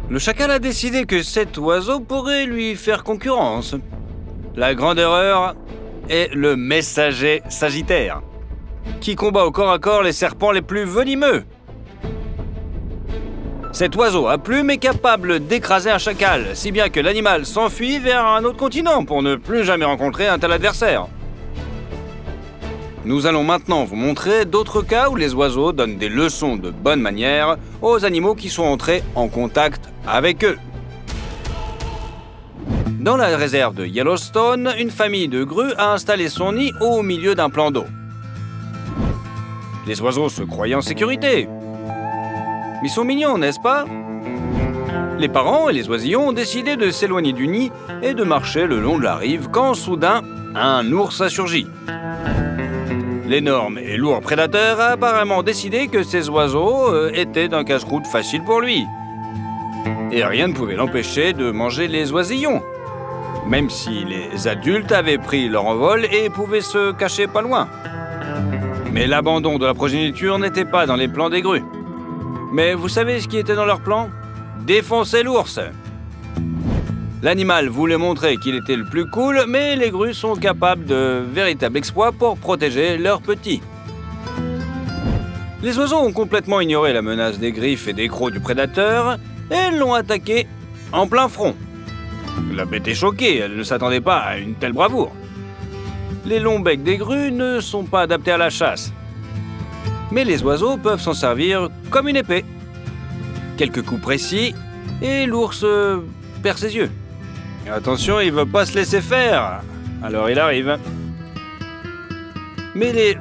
Le chacal a décidé que cet oiseau pourrait lui faire concurrence. La grande erreur est le messager sagittaire, qui combat au corps à corps les serpents les plus venimeux. Cet oiseau à plumes est capable d'écraser un chacal, si bien que l'animal s'enfuit vers un autre continent pour ne plus jamais rencontrer un tel adversaire. Nous allons maintenant vous montrer d'autres cas où les oiseaux donnent des leçons de bonne manière aux animaux qui sont entrés en contact avec eux. Dans la réserve de Yellowstone, une famille de grues a installé son nid au milieu d'un plan d'eau. Les oiseaux se croyaient en sécurité. Ils sont mignons, n'est-ce pas? Les parents et les oisillons ont décidé de s'éloigner du nid et de marcher le long de la rive quand soudain, un ours a surgi. L'énorme et lourd prédateur a apparemment décidé que ces oiseaux étaient un casse-croûte facile pour lui. Et rien ne pouvait l'empêcher de manger les oisillons, même si les adultes avaient pris leur envol et pouvaient se cacher pas loin. Mais l'abandon de la progéniture n'était pas dans les plans des grues. Mais vous savez ce qui était dans leur plan? Défoncer l'ours. L'animal voulait montrer qu'il était le plus cool, mais les grues sont capables de véritables exploits pour protéger leurs petits. Les oiseaux ont complètement ignoré la menace des griffes et des crocs du prédateur et l'ont attaqué en plein front. La bête est choquée, elle ne s'attendait pas à une telle bravoure. Les longs becs des grues ne sont pas adaptés à la chasse. Mais les oiseaux peuvent s'en servir comme une épée. Quelques coups précis et l'ours perd ses yeux. Et attention, il ne veut pas se laisser faire. Alors il arrive. Mais il est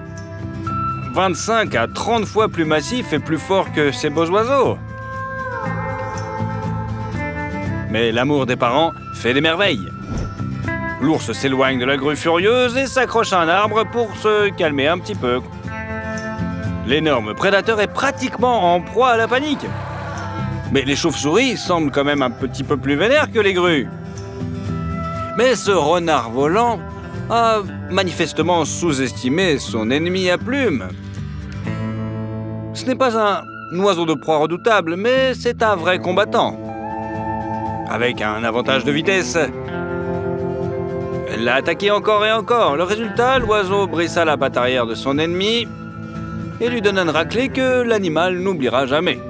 25 à 30 fois plus massif et plus fort que ces beaux oiseaux. Mais l'amour des parents fait des merveilles. L'ours s'éloigne de la grue furieuse et s'accroche à un arbre pour se calmer un petit peu. L'énorme prédateur est pratiquement en proie à la panique. Mais les chauves-souris semblent quand même un petit peu plus vénères que les grues. Mais ce renard volant a manifestement sous-estimé son ennemi à plumes. Ce n'est pas un oiseau de proie redoutable, mais c'est un vrai combattant. Avec un avantage de vitesse. Elle l'a attaqué encore et encore. Le résultat, l'oiseau brissa la patte arrière de son ennemi et lui donne une raclée que l'animal n'oubliera jamais.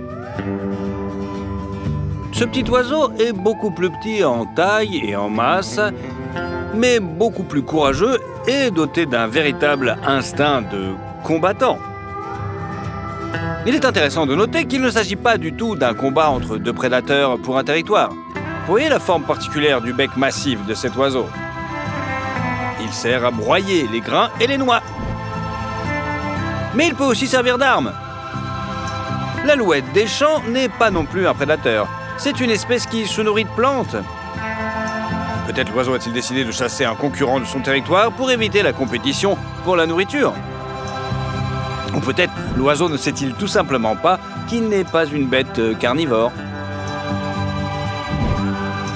Ce petit oiseau est beaucoup plus petit en taille et en masse, mais beaucoup plus courageux et doté d'un véritable instinct de combattant. Il est intéressant de noter qu'il ne s'agit pas du tout d'un combat entre deux prédateurs pour un territoire. Vous voyez la forme particulière du bec massif de cet oiseau? Il sert à broyer les grains et les noix. Mais il peut aussi servir d'arme. L'alouette des champs n'est pas non plus un prédateur. C'est une espèce qui se nourrit de plantes. Peut-être l'oiseau a-t-il décidé de chasser un concurrent de son territoire pour éviter la compétition pour la nourriture. Ou peut-être l'oiseau ne sait-il tout simplement pas qu'il n'est pas une bête carnivore.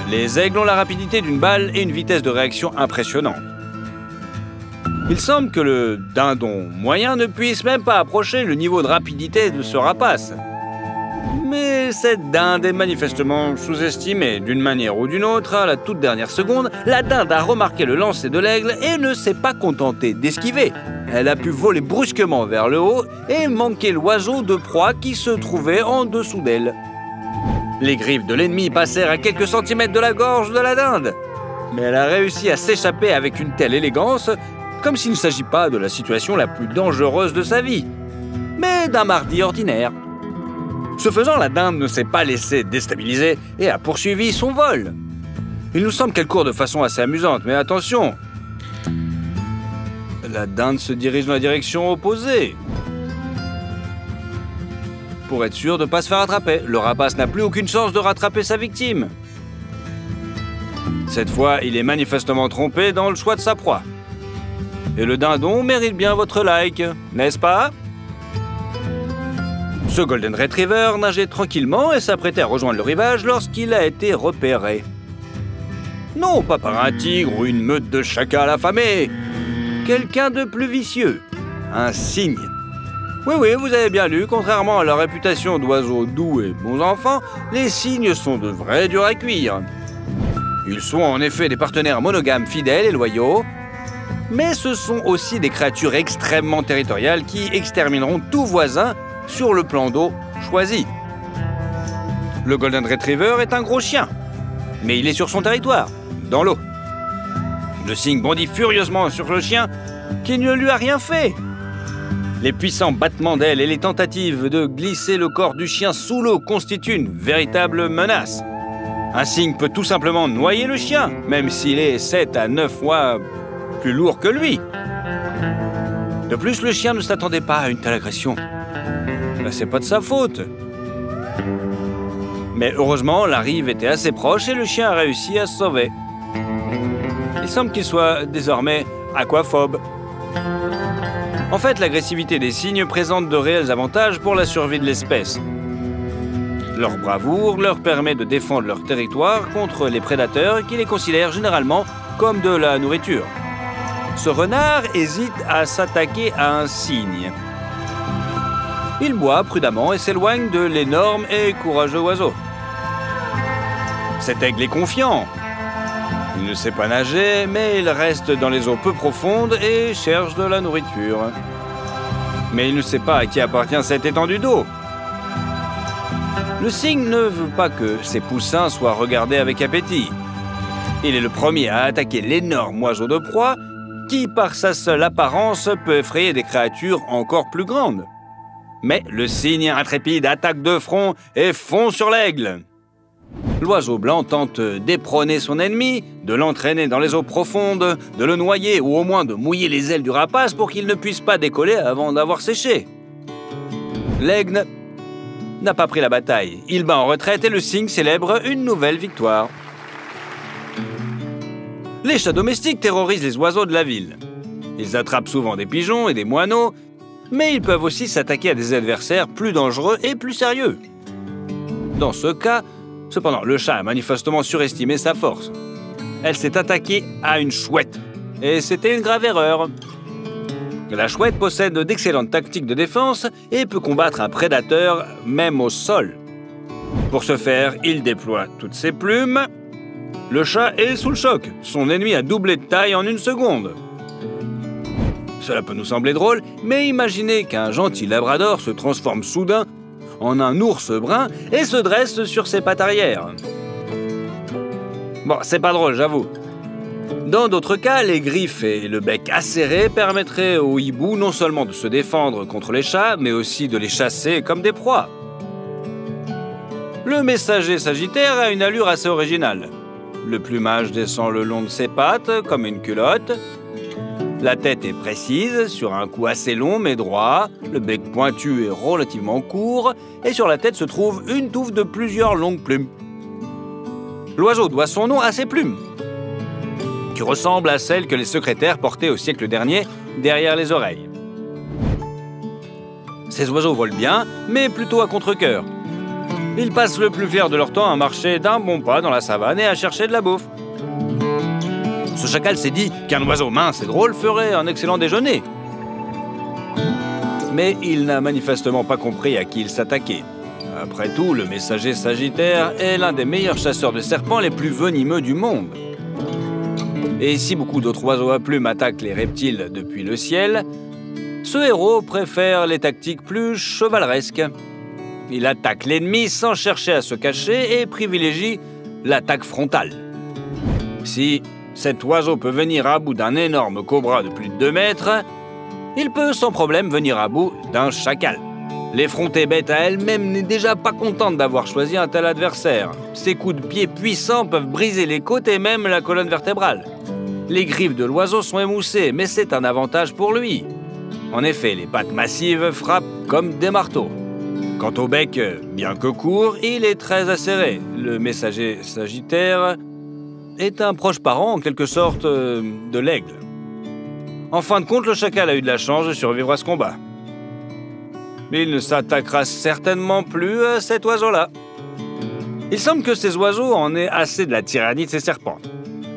Les aigles ont la rapidité d'une balle et une vitesse de réaction impressionnante. Il semble que le dindon moyen ne puisse même pas approcher le niveau de rapidité de ce rapace. Mais cette dinde est manifestement sous-estimée. D'une manière ou d'une autre, à la toute dernière seconde, la dinde a remarqué le lancer de l'aigle et ne s'est pas contentée d'esquiver. Elle a pu voler brusquement vers le haut et manquer l'oiseau de proie qui se trouvait en dessous d'elle. Les griffes de l'ennemi passèrent à quelques centimètres de la gorge de la dinde. Mais elle a réussi à s'échapper avec une telle élégance, comme s'il ne s'agit pas de la situation la plus dangereuse de sa vie, mais d'un mardi ordinaire. Ce faisant, la dinde ne s'est pas laissée déstabiliser et a poursuivi son vol. Il nous semble qu'elle court de façon assez amusante, mais attention! La dinde se dirige dans la direction opposée. Pour être sûr de ne pas se faire attraper, le rapace n'a plus aucune chance de rattraper sa victime. Cette fois, il est manifestement trompé dans le choix de sa proie. Et le dindon mérite bien votre like, n'est-ce pas? Ce Golden Retriever nageait tranquillement et s'apprêtait à rejoindre le rivage lorsqu'il a été repéré. Non, pas par un tigre ou une meute de chacals affamés. Quelqu'un de plus vicieux. Un cygne. Oui, oui, vous avez bien lu, contrairement à leur réputation d'oiseaux doux et bons enfants, les cygnes sont de vrais durs à cuire. Ils sont en effet des partenaires monogames fidèles et loyaux, mais ce sont aussi des créatures extrêmement territoriales qui extermineront tout voisin sur le plan d'eau choisi. Le Golden Retriever est un gros chien, mais il est sur son territoire, dans l'eau. Le cygne bondit furieusement sur le chien qui ne lui a rien fait. Les puissants battements d'ailes et les tentatives de glisser le corps du chien sous l'eau constituent une véritable menace. Un cygne peut tout simplement noyer le chien, même s'il est 7 à 9 fois plus lourd que lui. De plus, le chien ne s'attendait pas à une telle agression. C'est pas de sa faute. Mais heureusement, la rive était assez proche et le chien a réussi à se sauver. Il semble qu'il soit désormais aquaphobe. En fait, l'agressivité des cygnes présente de réels avantages pour la survie de l'espèce. Leur bravoure leur permet de défendre leur territoire contre les prédateurs qui les considèrent généralement comme de la nourriture. Ce renard hésite à s'attaquer à un cygne. Il boit prudemment et s'éloigne de l'énorme et courageux oiseau. Cet aigle est confiant. Il ne sait pas nager, mais il reste dans les eaux peu profondes et cherche de la nourriture. Mais il ne sait pas à qui appartient cette étendue d'eau. Le cygne ne veut pas que ses poussins soient regardés avec appétit. Il est le premier à attaquer l'énorme oiseau de proie qui, par sa seule apparence, peut effrayer des créatures encore plus grandes. Mais le cygne intrépide attaque de front et fond sur l'aigle. L'oiseau blanc tente d'éperonner son ennemi, de l'entraîner dans les eaux profondes, de le noyer ou au moins de mouiller les ailes du rapace pour qu'il ne puisse pas décoller avant d'avoir séché. L'aigle n'a pas pris la bataille. Il bat en retraite et le cygne célèbre une nouvelle victoire. Les chats domestiques terrorisent les oiseaux de la ville. Ils attrapent souvent des pigeons et des moineaux, mais ils peuvent aussi s'attaquer à des adversaires plus dangereux et plus sérieux. Dans ce cas, cependant, le chat a manifestement surestimé sa force. Elle s'est attaquée à une chouette, et c'était une grave erreur. La chouette possède d'excellentes tactiques de défense et peut combattre un prédateur même au sol. Pour ce faire, il déploie toutes ses plumes. Le chat est sous le choc. Son ennemi a doublé de taille en 1 seconde. Cela peut nous sembler drôle, mais imaginez qu'un gentil labrador se transforme soudain en un ours brun et se dresse sur ses pattes arrière. Bon, c'est pas drôle, j'avoue. Dans d'autres cas, les griffes et le bec acéré permettraient aux hiboux non seulement de se défendre contre les chats, mais aussi de les chasser comme des proies. Le messager sagittaire a une allure assez originale. Le plumage descend le long de ses pattes, comme une culotte. La tête est précise, sur un cou assez long mais droit, le bec pointu et relativement court, et sur la tête se trouve une touffe de plusieurs longues plumes. L'oiseau doit son nom à ses plumes, qui ressemblent à celles que les secrétaires portaient au siècle dernier derrière les oreilles. Ces oiseaux volent bien, mais plutôt à contre-cœur. Ils passent le plus clair de leur temps à marcher d'un bon pas dans la savane et à chercher de la bouffe. Ce chacal s'est dit qu'un oiseau mince et drôle ferait un excellent déjeuner. Mais il n'a manifestement pas compris à qui il s'attaquait. Après tout, le messager sagittaire est l'un des meilleurs chasseurs de serpents les plus venimeux du monde. Et si beaucoup d'autres oiseaux à plumes attaquent les reptiles depuis le ciel, ce héros préfère les tactiques plus chevaleresques. Il attaque l'ennemi sans chercher à se cacher et privilégie l'attaque frontale. Si cet oiseau peut venir à bout d'un énorme cobra de plus de 2 mètres, il peut sans problème venir à bout d'un chacal. L'effrontée bête à elle-même n'est déjà pas contente d'avoir choisi un tel adversaire. Ses coups de pied puissants peuvent briser les côtes et même la colonne vertébrale. Les griffes de l'oiseau sont émoussées, mais c'est un avantage pour lui. En effet, les pattes massives frappent comme des marteaux. Quant au bec, bien que court, il est très acéré. Le messager sagittaire est un proche parent, en quelque sorte, de l'aigle. En fin de compte, le chacal a eu de la chance de survivre à ce combat. Mais il ne s'attaquera certainement plus à cet oiseau-là. Il semble que ces oiseaux en aient assez de la tyrannie de ces serpents.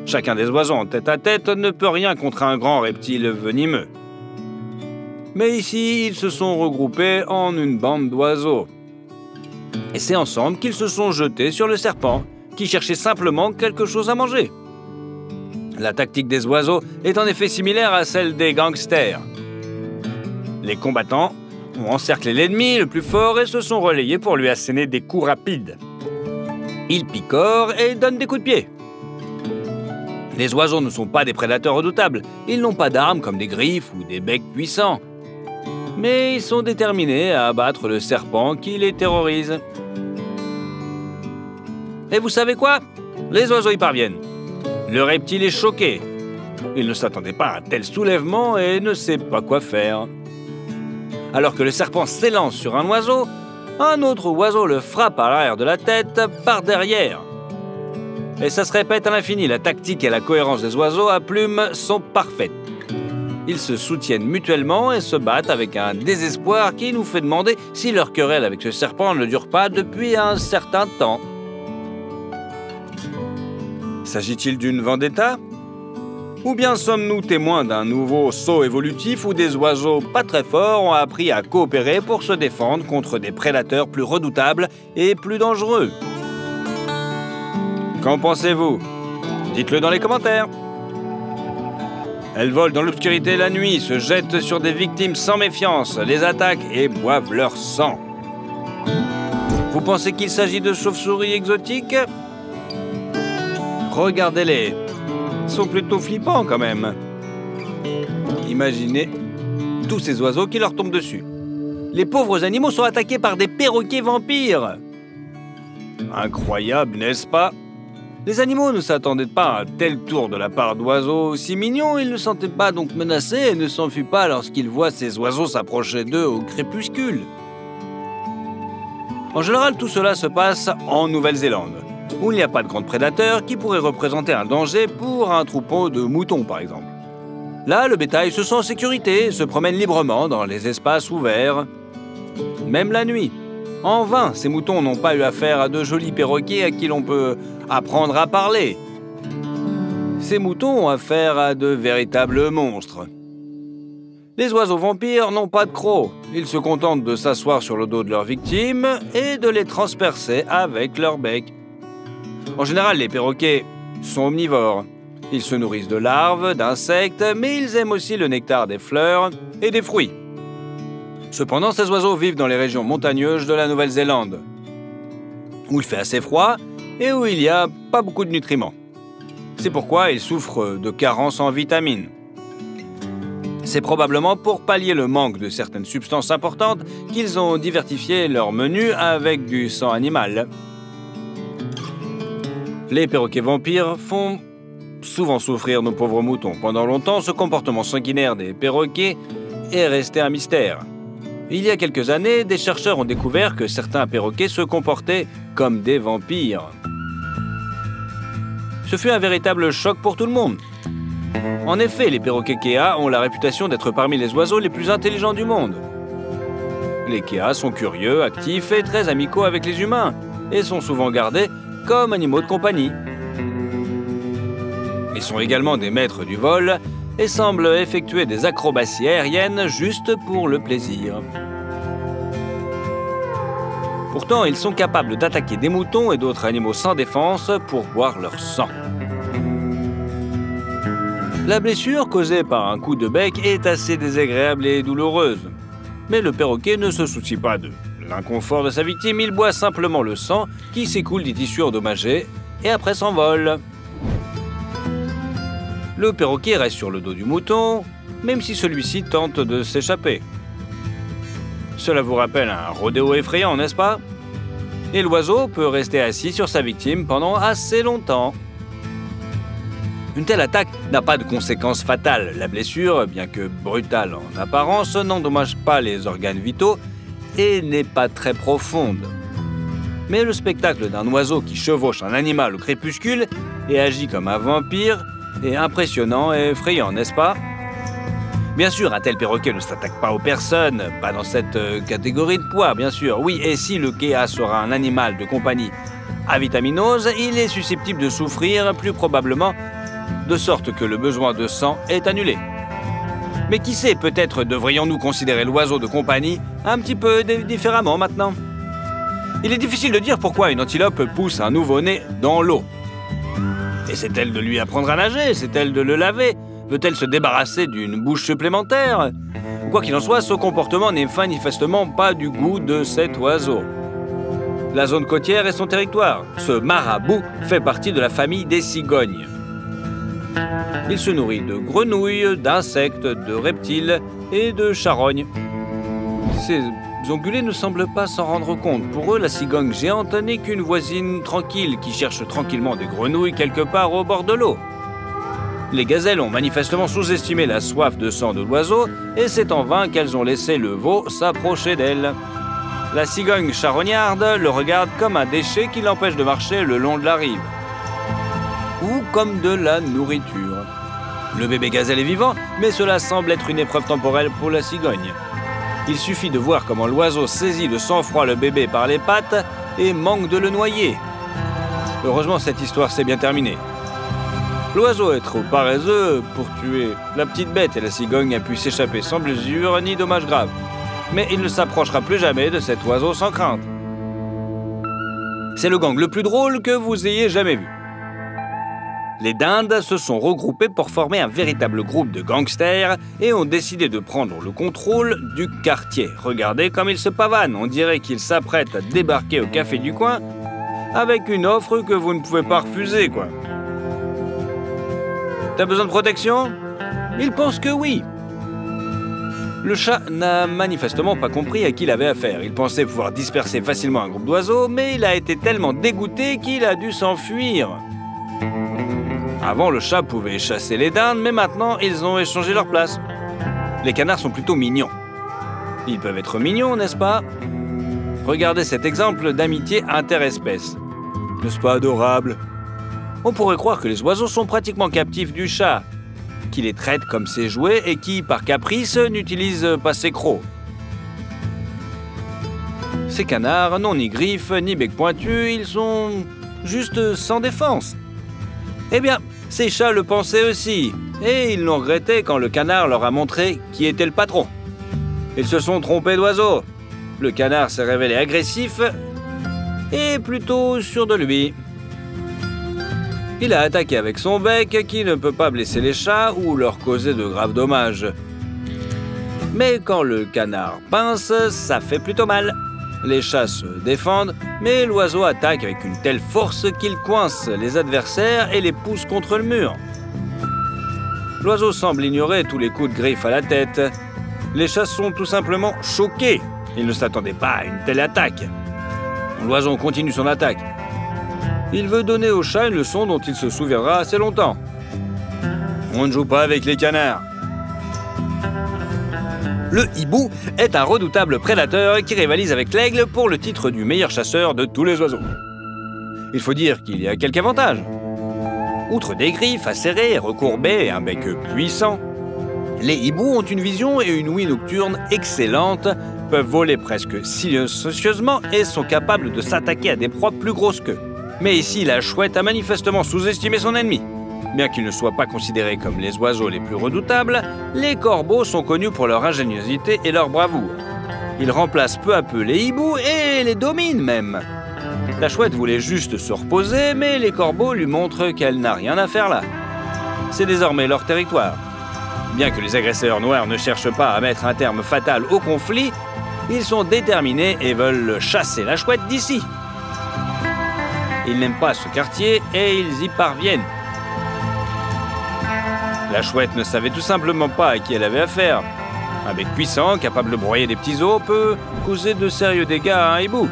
Chacun des oiseaux en tête-à-tête ne peut rien contre un grand reptile venimeux. Mais ici, ils se sont regroupés en une bande d'oiseaux. Et c'est ensemble qu'ils se sont jetés sur le serpent, qui cherchait simplement quelque chose à manger. La tactique des oiseaux est en effet similaire à celle des gangsters. Les combattants ont encerclé l'ennemi le plus fort et se sont relayés pour lui asséner des coups rapides. Ils picorent et donnent des coups de pied. Les oiseaux ne sont pas des prédateurs redoutables. Ils n'ont pas d'armes comme des griffes ou des becs puissants. Mais ils sont déterminés à abattre le serpent qui les terrorise. Et vous savez quoi? Les oiseaux y parviennent. Le reptile est choqué. Il ne s'attendait pas à un tel soulèvement et ne sait pas quoi faire. Alors que le serpent s'élance sur un oiseau, un autre oiseau le frappe à l'arrière de la tête par derrière. Et ça se répète à l'infini, la tactique et la cohérence des oiseaux à plumes sont parfaites. Ils se soutiennent mutuellement et se battent avec un désespoir qui nous fait demander si leur querelle avec ce serpent ne dure pas depuis un certain temps. S'agit-il d'une vendetta? Ou bien sommes-nous témoins d'un nouveau saut évolutif où des oiseaux pas très forts ont appris à coopérer pour se défendre contre des prédateurs plus redoutables et plus dangereux? Qu'en pensez-vous? Dites-le dans les commentaires. Elles volent dans l'obscurité la nuit, se jettent sur des victimes sans méfiance, les attaquent et boivent leur sang. Vous pensez qu'il s'agit de chauves-souris exotiques? Regardez-les. Ils sont plutôt flippants quand même. Imaginez tous ces oiseaux qui leur tombent dessus. Les pauvres animaux sont attaqués par des perroquets vampires. Incroyable, n'est-ce pas? Les animaux ne s'attendaient pas à un tel tour de la part d'oiseaux aussi mignons. Ils ne se sentaient pas donc menacés et ne s'enfuient pas lorsqu'ils voient ces oiseaux s'approcher d'eux au crépuscule. En général, tout cela se passe en Nouvelle-Zélande, où il n'y a pas de grands prédateurs qui pourraient représenter un danger pour un troupeau de moutons, par exemple. Là, le bétail se sent en sécurité et se promène librement dans les espaces ouverts, même la nuit. En vain, ces moutons n'ont pas eu affaire à de jolis perroquets à qui l'on peut apprendre à parler. Ces moutons ont affaire à de véritables monstres. Les oiseaux vampires n'ont pas de crocs. Ils se contentent de s'asseoir sur le dos de leurs victimes et de les transpercer avec leur bec. En général, les perroquets sont omnivores. Ils se nourrissent de larves, d'insectes, mais ils aiment aussi le nectar des fleurs et des fruits. Cependant, ces oiseaux vivent dans les régions montagneuses de la Nouvelle-Zélande, où il fait assez froid et où il n'y a pas beaucoup de nutriments. C'est pourquoi ils souffrent de carences en vitamines. C'est probablement pour pallier le manque de certaines substances importantes qu'ils ont diversifié leur menu avec du sang animal. Les perroquets vampires font souvent souffrir nos pauvres moutons. Pendant longtemps, ce comportement sanguinaire des perroquets est resté un mystère. Il y a quelques années, des chercheurs ont découvert que certains perroquets se comportaient comme des vampires. Ce fut un véritable choc pour tout le monde. En effet, les perroquets kéas ont la réputation d'être parmi les oiseaux les plus intelligents du monde. Les kéas sont curieux, actifs et très amicaux avec les humains, et sont souvent gardés comme animaux de compagnie. Ils sont également des maîtres du vol et semblent effectuer des acrobaties aériennes juste pour le plaisir. Pourtant, ils sont capables d'attaquer des moutons et d'autres animaux sans défense pour boire leur sang. La blessure causée par un coup de bec est assez désagréable et douloureuse. Mais le perroquet ne se soucie pas de l'inconfort de sa victime, il boit simplement le sang qui s'écoule des tissus endommagés et après s'envole. Le perroquet reste sur le dos du mouton, même si celui-ci tente de s'échapper. Cela vous rappelle un rodéo effrayant, n'est-ce pas? Et l'oiseau peut rester assis sur sa victime pendant assez longtemps. Une telle attaque n'a pas de conséquences fatales. La blessure, bien que brutale en apparence, n'endommage pas les organes vitaux et n'est pas très profonde. Mais le spectacle d'un oiseau qui chevauche un animal au crépuscule et agit comme un vampire est impressionnant et effrayant, n'est-ce pas? Bien sûr, un tel perroquet ne s'attaque pas aux personnes, pas dans cette catégorie de poids, bien sûr. Oui, et si le kéa sera un animal de compagnie avitaminose, il est susceptible de souffrir plus probablement, de sorte que le besoin de sang est annulé. Mais qui sait, peut-être devrions-nous considérer l'oiseau de compagnie un petit peu différemment maintenant. Il est difficile de dire pourquoi une antilope pousse un nouveau-né dans l'eau. Essaie-t-elle de lui apprendre à nager? Essaie-t-elle de le laver? Veut-elle se débarrasser d'une bouche supplémentaire? Quoi qu'il en soit, ce comportement n'est manifestement pas du goût de cet oiseau. La zone côtière est son territoire. Ce marabout fait partie de la famille des cigognes. Il se nourrit de grenouilles, d'insectes, de reptiles et de charognes. Ces ongulés ne semblent pas s'en rendre compte. Pour eux, la cigogne géante n'est qu'une voisine tranquille qui cherche tranquillement des grenouilles quelque part au bord de l'eau. Les gazelles ont manifestement sous-estimé la soif de sang de l'oiseau et c'est en vain qu'elles ont laissé le veau s'approcher d'elles. La cigogne charognarde le regarde comme un déchet qui l'empêche de marcher le long de la rive. Ou comme de la nourriture. Le bébé gazelle est vivant, mais cela semble être une épreuve temporelle pour la cigogne. Il suffit de voir comment l'oiseau saisit de sang-froid le bébé par les pattes et manque de le noyer. Heureusement, cette histoire s'est bien terminée. L'oiseau est trop paresseux pour tuer la petite bête et la cigogne a pu s'échapper sans blessure ni dommage grave. Mais il ne s'approchera plus jamais de cet oiseau sans crainte. C'est le gang le plus drôle que vous ayez jamais vu. Les dindes se sont regroupées pour former un véritable groupe de gangsters et ont décidé de prendre le contrôle du quartier. Regardez comme ils se pavanent, on dirait qu'ils s'apprêtent à débarquer au café du coin avec une offre que vous ne pouvez pas refuser, quoi. T'as besoin de protection? Ils pensent que oui. Le chat n'a manifestement pas compris à qui il avait affaire. Il pensait pouvoir disperser facilement un groupe d'oiseaux, mais il a été tellement dégoûté qu'il a dû s'enfuir. Avant, le chat pouvait chasser les dindes, mais maintenant, ils ont échangé leur place. Les canards sont plutôt mignons. Ils peuvent être mignons, n'est-ce pas? Regardez cet exemple d'amitié interespèce. N'est-ce pas adorable? On pourrait croire que les oiseaux sont pratiquement captifs du chat, qui les traite comme ses jouets et qui, par caprice, n'utilise pas ses crocs. Ces canards n'ont ni griffes, ni bec pointu, ils sont juste sans défense. Eh bien, ces chats le pensaient aussi, et ils l'ont regretté quand le canard leur a montré qui était le patron. Ils se sont trompés d'oiseau. Le canard s'est révélé agressif et plutôt sûr de lui. Il a attaqué avec son bec qui ne peut pas blesser les chats ou leur causer de graves dommages. Mais quand le canard pince, ça fait plutôt mal. Les chats se défendent, mais l'oiseau attaque avec une telle force qu'il coince les adversaires et les pousse contre le mur. L'oiseau semble ignorer tous les coups de griffe à la tête. Les chats sont tout simplement choqués. Ils ne s'attendaient pas à une telle attaque. L'oiseau continue son attaque. Il veut donner au chat une leçon dont il se souviendra assez longtemps. On ne joue pas avec les canards. Le hibou est un redoutable prédateur qui rivalise avec l'aigle pour le titre du meilleur chasseur de tous les oiseaux. Il faut dire qu'il y a quelques avantages. Outre des griffes acérées et recourbées et un bec puissant, les hiboux ont une vision et une ouïe nocturne excellentes, peuvent voler presque silencieusement et sont capables de s'attaquer à des proies plus grosses qu'eux. Mais ici, la chouette a manifestement sous-estimé son ennemi. Bien qu'ils ne soient pas considérés comme les oiseaux les plus redoutables, les corbeaux sont connus pour leur ingéniosité et leur bravoure. Ils remplacent peu à peu les hiboux et les dominent même. La chouette voulait juste se reposer, mais les corbeaux lui montrent qu'elle n'a rien à faire là. C'est désormais leur territoire. Bien que les agresseurs noirs ne cherchent pas à mettre un terme fatal au conflit, ils sont déterminés et veulent chasser la chouette d'ici. Ils n'aiment pas ce quartier et ils y parviennent. La chouette ne savait tout simplement pas à qui elle avait affaire. Un bec puissant, capable de broyer des petits os, peut causer de sérieux dégâts à un hibou.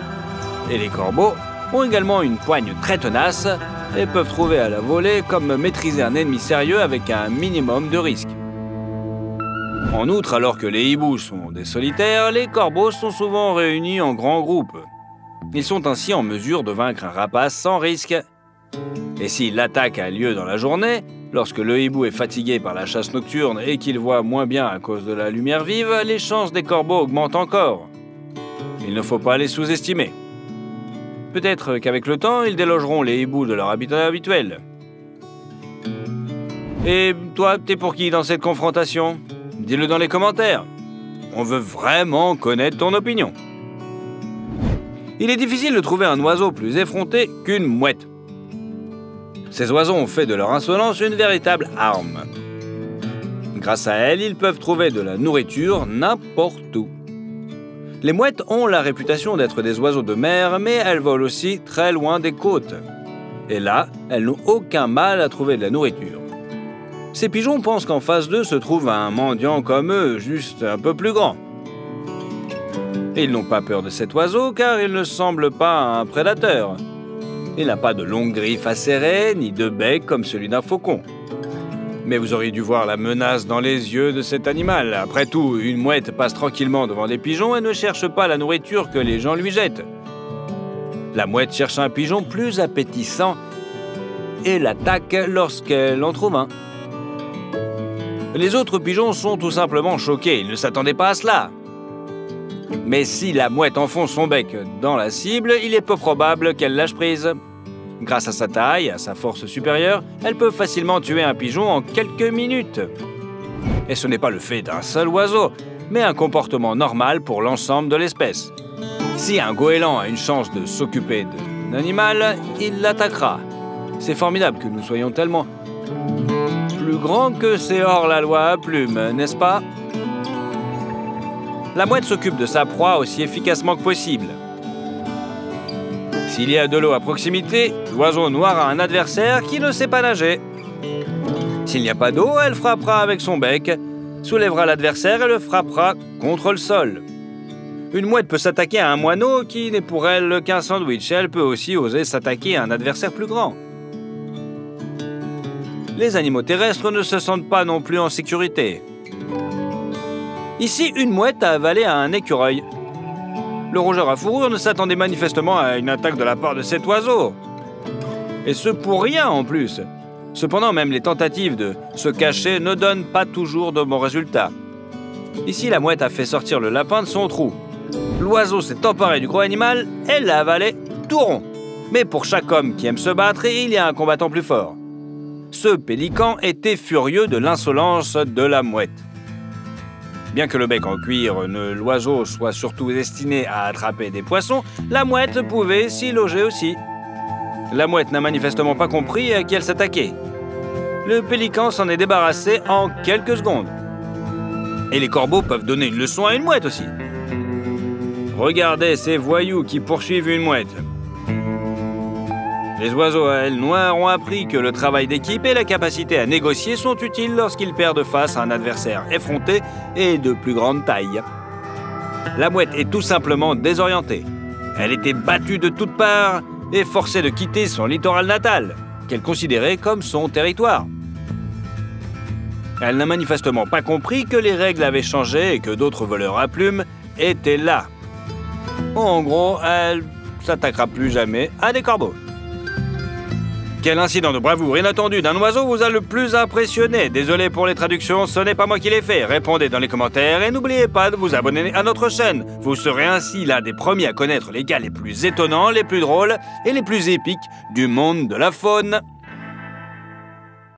Et les corbeaux ont également une poigne très tenace et peuvent trouver à la volée comme maîtriser un ennemi sérieux avec un minimum de risque. En outre, alors que les hiboux sont des solitaires, les corbeaux sont souvent réunis en grands groupes. Ils sont ainsi en mesure de vaincre un rapace sans risque. Et si l'attaque a lieu dans la journée, lorsque le hibou est fatigué par la chasse nocturne et qu'il voit moins bien à cause de la lumière vive, les chances des corbeaux augmentent encore. Il ne faut pas les sous-estimer. Peut-être qu'avec le temps, ils délogeront les hiboux de leur habitat habituel. Et toi, t'es pour qui dans cette confrontation? Dis-le dans les commentaires. On veut vraiment connaître ton opinion. Il est difficile de trouver un oiseau plus effronté qu'une mouette. Ces oiseaux ont fait de leur insolence une véritable arme. Grâce à elle, ils peuvent trouver de la nourriture n'importe où. Les mouettes ont la réputation d'être des oiseaux de mer, mais elles volent aussi très loin des côtes. Et là, elles n'ont aucun mal à trouver de la nourriture. Ces pigeons pensent qu'en face d'eux se trouve un mendiant comme eux, juste un peu plus grand. Et ils n'ont pas peur de cet oiseau car il ne semble pas un prédateur. Il n'a pas de longues griffes acérées, ni de bec comme celui d'un faucon. Mais vous auriez dû voir la menace dans les yeux de cet animal. Après tout, une mouette passe tranquillement devant des pigeons et ne cherche pas la nourriture que les gens lui jettent. La mouette cherche un pigeon plus appétissant et l'attaque lorsqu'elle en trouve un. Les autres pigeons sont tout simplement choqués, ils ne s'attendaient pas à cela. Mais si la mouette enfonce son bec dans la cible, il est peu probable qu'elle lâche prise. Grâce à sa taille, à sa force supérieure, elle peut facilement tuer un pigeon en quelques minutes. Et ce n'est pas le fait d'un seul oiseau, mais un comportement normal pour l'ensemble de l'espèce. Si un goéland a une chance de s'occuper d'un animal, il l'attaquera. C'est formidable que nous soyons tellement plus grands que c'est hors la loi à plumes, n'est-ce pas? La mouette s'occupe de sa proie aussi efficacement que possible. S'il y a de l'eau à proximité, l'oiseau noir a un adversaire qui ne sait pas nager. S'il n'y a pas d'eau, elle frappera avec son bec, soulèvera l'adversaire et le frappera contre le sol. Une mouette peut s'attaquer à un moineau qui n'est pour elle qu'un sandwich. Elle peut aussi oser s'attaquer à un adversaire plus grand. Les animaux terrestres ne se sentent pas non plus en sécurité. Ici, une mouette a avalé un écureuil. Le rongeur à fourrure ne s'attendait manifestement à une attaque de la part de cet oiseau. Et ce pour rien en plus. Cependant, même les tentatives de se cacher ne donnent pas toujours de bons résultats. Ici, la mouette a fait sortir le lapin de son trou. L'oiseau s'est emparé du gros animal et l'a avalé tout rond. Mais pour chaque homme qui aime se battre, il y a un combattant plus fort. Ce pélican était furieux de l'insolence de la mouette. Bien que le bec en cuir de l'oiseau soit surtout destiné à attraper des poissons, la mouette pouvait s'y loger aussi. La mouette n'a manifestement pas compris à qui elle s'attaquait. Le pélican s'en est débarrassé en quelques secondes. Et les corbeaux peuvent donner une leçon à une mouette aussi. Regardez ces voyous qui poursuivent une mouette. Les oiseaux à ailes noires ont appris que le travail d'équipe et la capacité à négocier sont utiles lorsqu'ils perdent face à un adversaire effronté et de plus grande taille. La mouette est tout simplement désorientée. Elle était battue de toutes parts et forcée de quitter son littoral natal, qu'elle considérait comme son territoire. Elle n'a manifestement pas compris que les règles avaient changé et que d'autres voleurs à plumes étaient là. En gros, elle s'attaquera plus jamais à des corbeaux. Quel incident de bravoure inattendu d'un oiseau vous a le plus impressionné? Désolé pour les traductions, ce n'est pas moi qui l'ai fait. Répondez dans les commentaires et n'oubliez pas de vous abonner à notre chaîne. Vous serez ainsi l'un des premiers à connaître les cas les plus étonnants, les plus drôles et les plus épiques du monde de la faune.